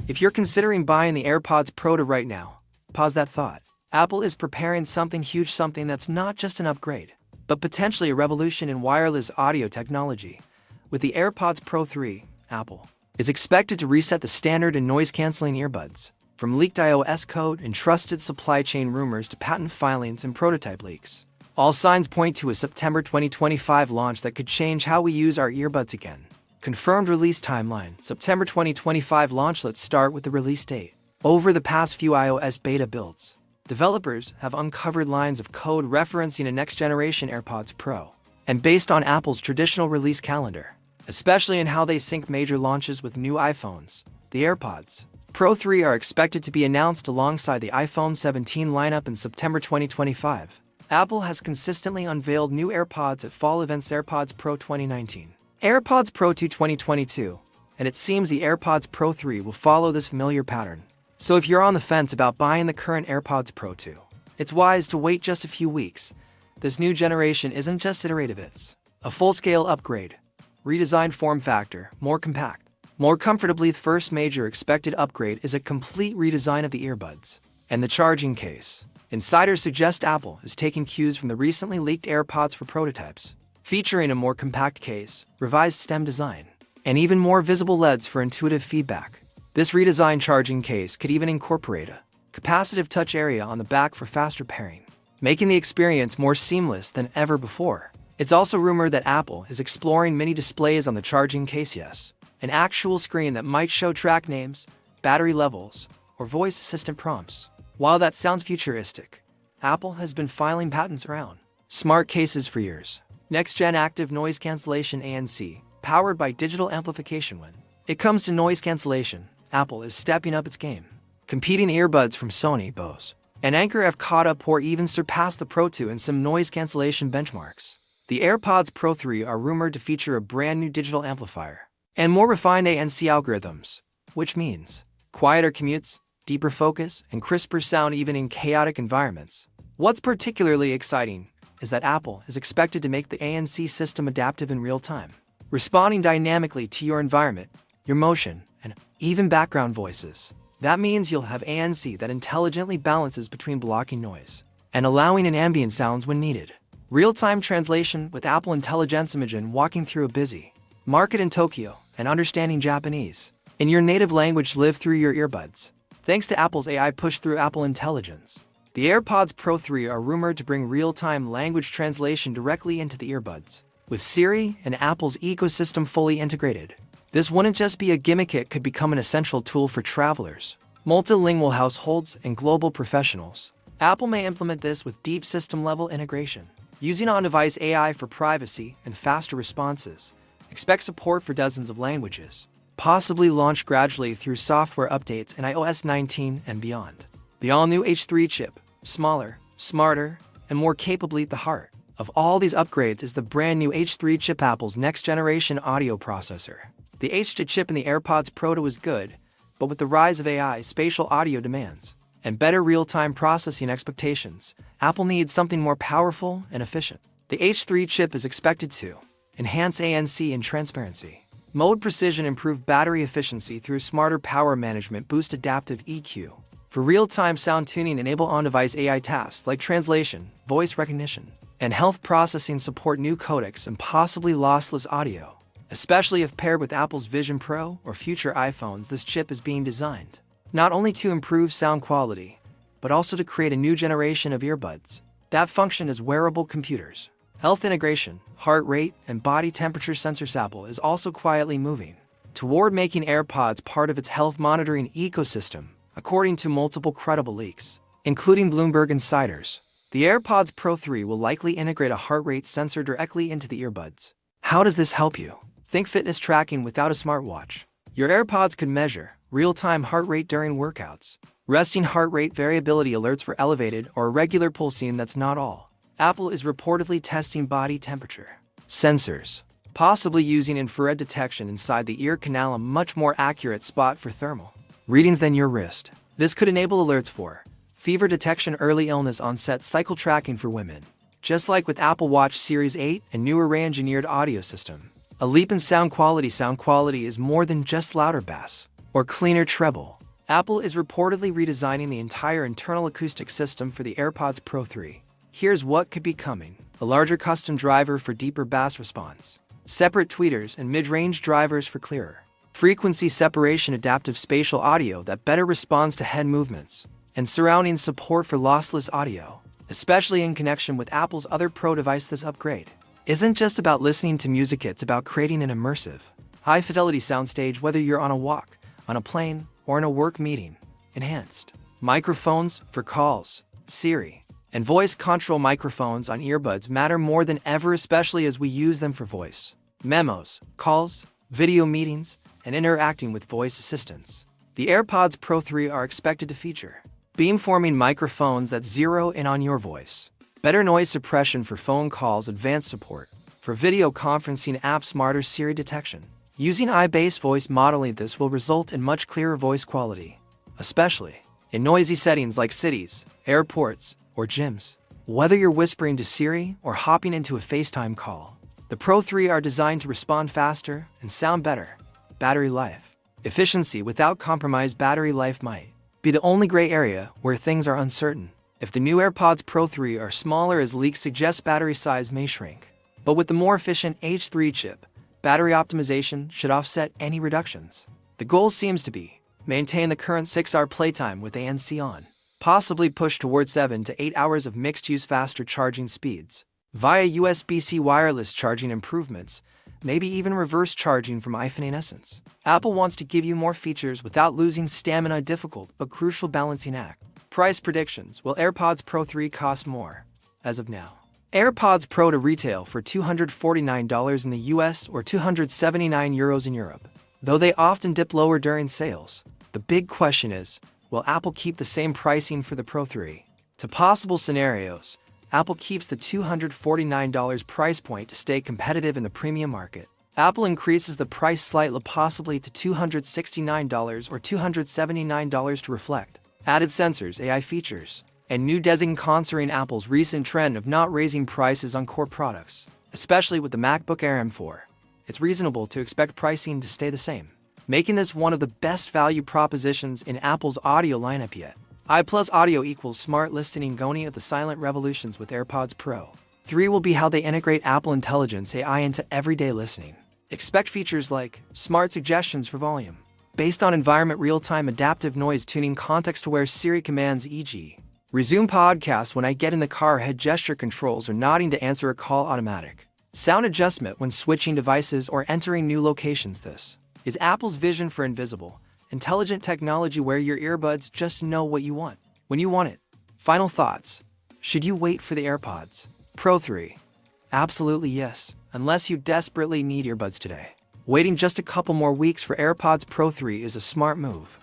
If you're considering buying the AirPods Pro right now, pause that thought. Apple is preparing something huge, something that's not just an upgrade, but potentially a revolution in wireless audio technology. With the AirPods Pro 3, Apple is expected to reset the standard in noise-canceling earbuds. From leaked iOS code and trusted supply chain rumors to patent filings and prototype leaks, all signs point to a September 2025 launch that could change how we use our earbuds again. Confirmed release timeline: September 2025 launch. Let's start with the release date. Over the past few iOS beta builds, developers have uncovered lines of code referencing a next-generation AirPods Pro. And based on Apple's traditional release calendar, especially in how they sync major launches with new iPhones, the AirPods Pro 3 are expected to be announced alongside the iPhone 17 lineup in September 2025. Apple has consistently unveiled new AirPods at fall events: AirPods Pro 2019, AirPods Pro 2 2022, and it seems the AirPods Pro 3 will follow this familiar pattern. So if you're on the fence about buying the current AirPods Pro 2, it's wise to wait just a few weeks. This new generation isn't just iterative, it's a full-scale upgrade. Redesigned form factor, more compact, more comfortably. The first major expected upgrade is a complete redesign of the earbuds and the charging case. Insiders suggest Apple is taking cues from the recently leaked AirPods for prototypes, featuring a more compact case, revised stem design, and even more visible LEDs for intuitive feedback. This redesigned charging case could even incorporate a capacitive touch area on the back for faster pairing, making the experience more seamless than ever before. It's also rumored that Apple is exploring mini displays on the charging case. Yes, an actual screen that might show track names, battery levels, or voice assistant prompts. While that sounds futuristic, Apple has been filing patents around smart cases for years. Next-gen Active Noise Cancellation ANC, powered by digital amplification. When it comes to noise cancellation, Apple is stepping up its game. Competing earbuds from Sony, Bose, and Anker have caught up or even surpassed the Pro 2 in some noise cancellation benchmarks. The AirPods Pro 3 are rumored to feature a brand new digital amplifier and more refined ANC algorithms, which means quieter commutes, deeper focus, and crisper sound even in chaotic environments. What's particularly exciting is that Apple is expected to make the ANC system adaptive in real time, responding dynamically to your environment, your motion, and even background voices. That means you'll have ANC that intelligently balances between blocking noise and allowing in ambient sounds when needed. Real-time translation with Apple Intelligence. Imagine walking through a busy market in Tokyo and understanding Japanese in your native language live through your earbuds, thanks to Apple's AI push through Apple Intelligence. The AirPods Pro 3 are rumored to bring real-time language translation directly into the earbuds, with Siri and Apple's ecosystem fully integrated. This wouldn't just be a gimmick, it could become an essential tool for travelers, multilingual households, and global professionals. Apple may implement this with deep system-level integration, using on-device AI for privacy and faster responses. Expect support for dozens of languages, possibly launched gradually through software updates in iOS 19 and beyond. The all-new H3 chip, smaller, smarter, and more capably at the heart of all these upgrades is the brand new H3 chip, Apple's next-generation audio processor. The H2 chip in the AirPods Pro 2 is good, but with the rise of AI, spatial audio demands, and better real-time processing expectations, Apple needs something more powerful and efficient. The H3 chip is expected to enhance ANC and transparency, mode precision, improve battery efficiency through smarter power management, boost adaptive EQ for real-time sound tuning, enable on-device AI tasks like translation, voice recognition, and health processing, support new codecs and possibly lossless audio. Especially if paired with Apple's Vision Pro or future iPhones, this chip is being designed not only to improve sound quality, but also to create a new generation of earbuds that function as wearable computers. Health integration, heart rate, and body temperature sensors. Apple is also quietly moving toward making AirPods part of its health monitoring ecosystem, according to multiple credible leaks, including Bloomberg insiders. The AirPods Pro 3 will likely integrate a heart rate sensor directly into the earbuds. How does this help you? Think fitness tracking without a smartwatch. Your AirPods could measure real-time heart rate during workouts, resting heart rate variability alerts for elevated or irregular pulsing. That's not all. Apple is reportedly testing body temperature sensors, possibly using infrared detection inside the ear canal, a much more accurate spot for thermal readings than your wrist. This could enable alerts for fever detection, early illness onset, cycle tracking for women, just like with Apple Watch Series 8 and newer re-engineered audio system. A leap in sound quality. Sound quality is more than just louder bass or cleaner treble. Apple is reportedly redesigning the entire internal acoustic system for the AirPods Pro 3. Here's what could be coming: a larger custom driver for deeper bass response, separate tweeters and mid-range drivers for clearer frequency separation, adaptive spatial audio that better responds to head movements, and surrounding support for lossless audio, especially in connection with Apple's other Pro device. This upgrade isn't just about listening to music, it's about creating an immersive, high-fidelity soundstage whether you're on a walk, on a plane, or in a work meeting. Enhanced microphones for calls, Siri, and voice control. Microphones on earbuds matter more than ever, especially as we use them for voice memos, calls, video meetings, and interacting with voice assistants. The AirPods Pro 3 are expected to feature beamforming microphones that zero in on your voice, better noise suppression for phone calls, advanced support for video conferencing apps, smarter Siri detection. Using AI-based voice modeling, this will result in much clearer voice quality, especially in noisy settings like cities, airports, or gyms. Whether you're whispering to Siri or hopping into a FaceTime call, the Pro 3 are designed to respond faster and sound better. Battery life. Efficiency without compromise. Battery life might be the only gray area where things are uncertain. If the new AirPods Pro 3 are smaller as leaks suggest, battery size may shrink. But with the more efficient H3 chip, battery optimization should offset any reductions. The goal seems to be maintain the current 6-hour playtime with ANC on, possibly push towards 7 to 8 hours of mixed-use faster charging speeds via USB-C wireless charging improvements, maybe even reverse charging from iPhone. In essence, Apple wants to give you more features without losing stamina, a difficult but crucial balancing act. Price predictions. Will AirPods Pro 3 cost more? As of now, AirPods Pro to retail for $249 in the US or €279 in Europe, though they often dip lower during sales. The big question is, will Apple keep the same pricing for the Pro 3? To possible scenarios, Apple keeps the $249 price point to stay competitive in the premium market. Apple increases the price slightly, possibly to $269 or $279 to reflect added sensors, AI features, and new design, considering Apple's recent trend of not raising prices on core products, especially with the MacBook Air M4. It's reasonable to expect pricing to stay the same, making this one of the best value propositions in Apple's audio lineup yet. I plus audio equals smart listening. Goni of the silent revolutions with AirPods Pro 3 will be how they integrate Apple Intelligence AI into everyday listening. Expect features like smart suggestions for volume, based on environment, real-time adaptive noise tuning, context-aware Siri commands, e.g. resume podcast when I get in the car, head gesture controls, or nodding to answer a call, automatic sound adjustment when switching devices or entering new locations. This is Apple's vision for invisible, intelligent technology where your earbuds just know what you want when you want it. Final thoughts. Should you wait for the AirPods Pro 3? Absolutely yes, unless you desperately need earbuds today. Waiting just a couple more weeks for AirPods Pro 3 is a smart move.